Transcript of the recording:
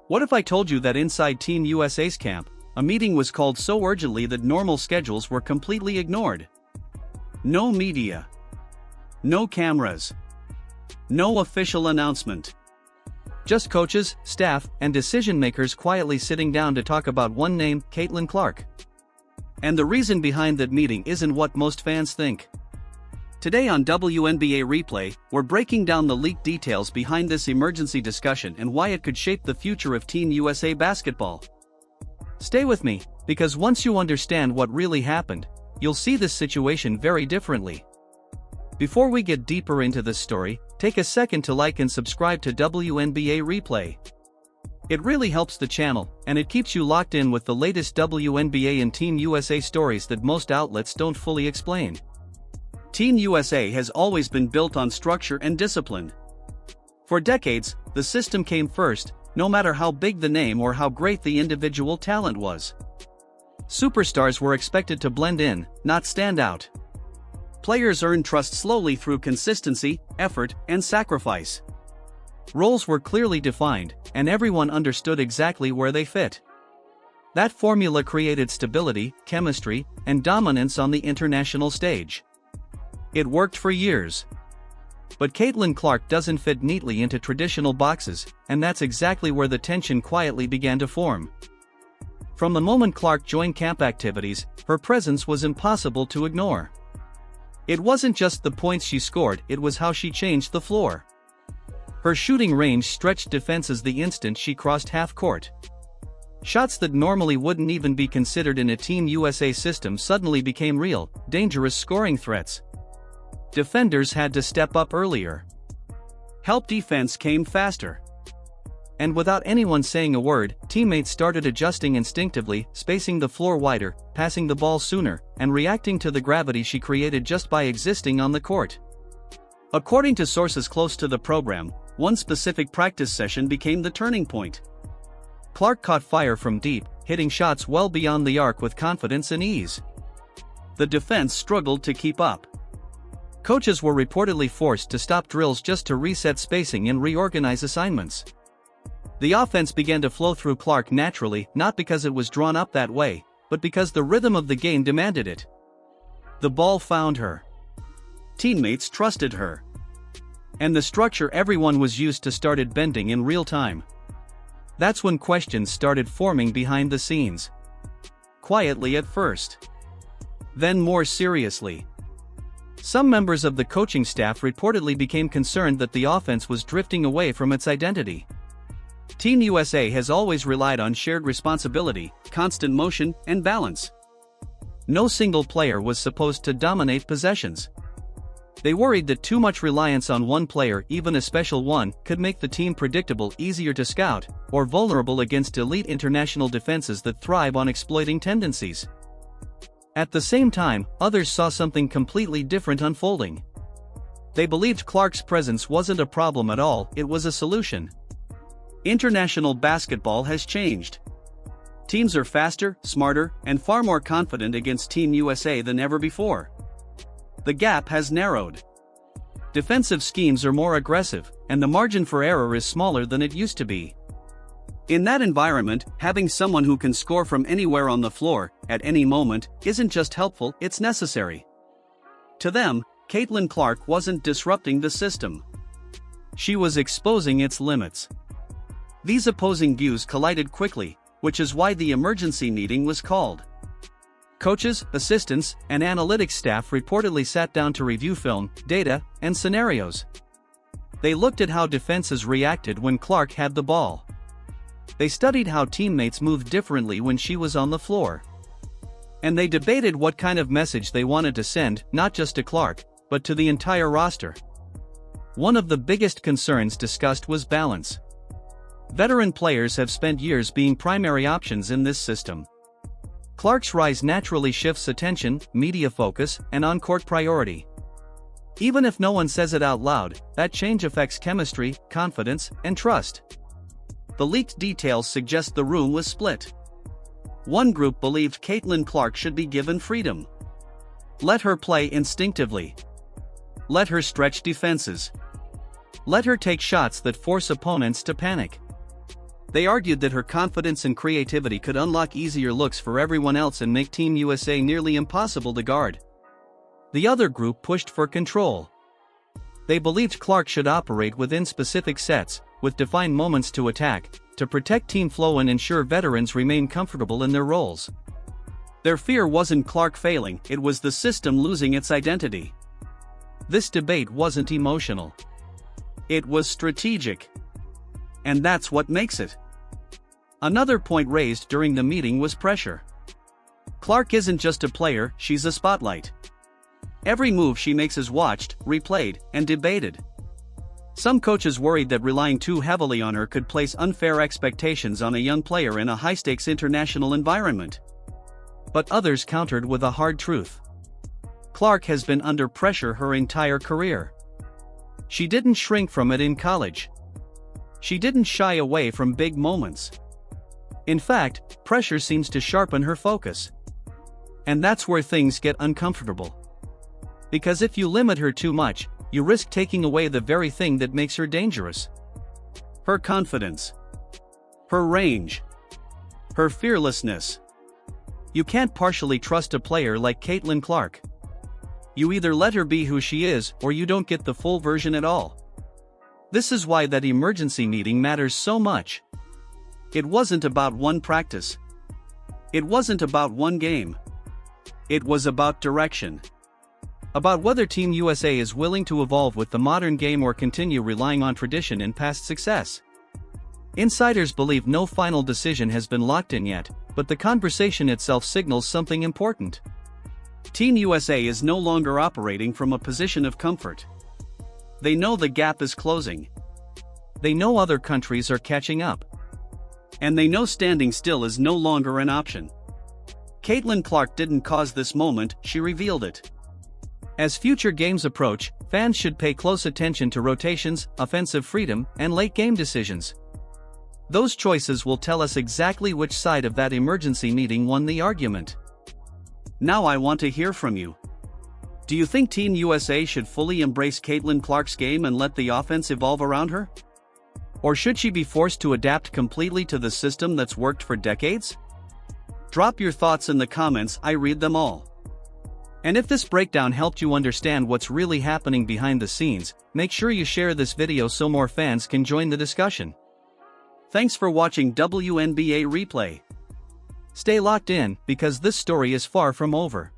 What if I told you that inside Team USA's camp, a meeting was called so urgently that normal schedules were completely ignored? No media. No cameras. No official announcement. Just coaches, staff, and decision-makers quietly sitting down to talk about one name, Caitlin Clark. And the reason behind that meeting isn't what most fans think. Today on WNBA Replay, we're breaking down the leaked details behind this emergency discussion and why it could shape the future of Team USA basketball. Stay with me, because once you understand what really happened, you'll see this situation very differently. Before we get deeper into this story, take a second to like and subscribe to WNBA Replay. It really helps the channel, and it keeps you locked in with the latest WNBA and Team USA stories that most outlets don't fully explain. Team USA has always been built on structure and discipline. For decades, the system came first, no matter how big the name or how great the individual talent was. Superstars were expected to blend in, not stand out. Players earned trust slowly through consistency, effort, and sacrifice. Roles were clearly defined, and everyone understood exactly where they fit. That formula created stability, chemistry, and dominance on the international stage. It worked for years. But Caitlin Clark doesn't fit neatly into traditional boxes, and that's exactly where the tension quietly began to form. From the moment Clark joined camp activities, her presence was impossible to ignore. It wasn't just the points she scored, it was how she changed the floor. Her shooting range stretched defenses the instant she crossed half court. Shots that normally wouldn't even be considered in a Team USA system suddenly became real, dangerous scoring threats. Defenders had to step up earlier. Help defense came faster. And without anyone saying a word, teammates started adjusting instinctively, spacing the floor wider, passing the ball sooner, and reacting to the gravity she created just by existing on the court. According to sources close to the program, one specific practice session became the turning point. Clark caught fire from deep, hitting shots well beyond the arc with confidence and ease. The defense struggled to keep up. Coaches were reportedly forced to stop drills just to reset spacing and reorganize assignments. The offense began to flow through Clark naturally, not because it was drawn up that way, but because the rhythm of the game demanded it. The ball found her. Teammates trusted her. And the structure everyone was used to started bending in real time. That's when questions started forming behind the scenes. Quietly at first. Then more seriously. Some members of the coaching staff reportedly became concerned that the offense was drifting away from its identity. Team USA has always relied on shared responsibility, constant motion, and balance. No single player was supposed to dominate possessions. They worried that too much reliance on one player, even a special one, could make the team predictable, easier to scout, or vulnerable against elite international defenses that thrive on exploiting tendencies. At the same time, others saw something completely different unfolding. They believed Clark's presence wasn't a problem at all, it was a solution. International basketball has changed. Teams are faster, smarter, and far more confident against Team USA than ever before. The gap has narrowed. Defensive schemes are more aggressive, and the margin for error is smaller than it used to be. In that environment, having someone who can score from anywhere on the floor, at any moment, isn't just helpful, it's necessary. To them, Caitlin Clark wasn't disrupting the system. She was exposing its limits. These opposing views collided quickly, which is why the emergency meeting was called. Coaches, assistants, and analytics staff reportedly sat down to review film, data, and scenarios. They looked at how defenses reacted when Clark had the ball. They studied how teammates moved differently when she was on the floor. And they debated what kind of message they wanted to send, not just to Clark, but to the entire roster. One of the biggest concerns discussed was balance. Veteran players have spent years being primary options in this system. Clark's rise naturally shifts attention, media focus, and on-court priority. Even if no one says it out loud, that change affects chemistry, confidence, and trust. The leaked details suggest the room was split. One group believed Caitlin Clark should be given freedom. Let her play instinctively. Let her stretch defenses. Let her take shots that force opponents to panic. They argued that her confidence and creativity could unlock easier looks for everyone else and make Team USA nearly impossible to guard. The other group pushed for control. They believed Clark should operate within specific sets, with defined moments to attack, to protect team flow and ensure veterans remain comfortable in their roles. Their fear wasn't Clark failing, it was the system losing its identity. This debate wasn't emotional. It was strategic. And that's what makes it. Another point raised during the meeting was pressure. Clark isn't just a player, she's a spotlight. Every move she makes is watched, replayed, and debated. Some coaches worried that relying too heavily on her could place unfair expectations on a young player in a high-stakes international environment. But others countered with a hard truth. Clark has been under pressure her entire career. She didn't shrink from it in college. She didn't shy away from big moments. In fact, pressure seems to sharpen her focus. And that's where things get uncomfortable. Because if you limit her too much, you risk taking away the very thing that makes her dangerous. Her confidence. Her range. Her fearlessness. You can't partially trust a player like Caitlin Clark. You either let her be who she is or you don't get the full version at all. This is why that emergency meeting matters so much. It wasn't about one practice. It wasn't about one game. It was about direction. About whether Team USA is willing to evolve with the modern game or continue relying on tradition and past success. Insiders believe no final decision has been locked in yet, but the conversation itself signals something important. Team USA is no longer operating from a position of comfort. They know the gap is closing. They know other countries are catching up. And they know standing still is no longer an option. Caitlin Clark didn't cause this moment, she revealed it. As future games approach, fans should pay close attention to rotations, offensive freedom, and late-game decisions. Those choices will tell us exactly which side of that emergency meeting won the argument. Now I want to hear from you. Do you think Team USA should fully embrace Caitlin Clark's game and let the offense evolve around her? Or should she be forced to adapt completely to the system that's worked for decades? Drop your thoughts in the comments, I read them all. And if this breakdown helped you understand what's really happening behind the scenes, make sure you share this video so more fans can join the discussion. Thanks for watching WNBA Replay. Stay locked in, because this story is far from over.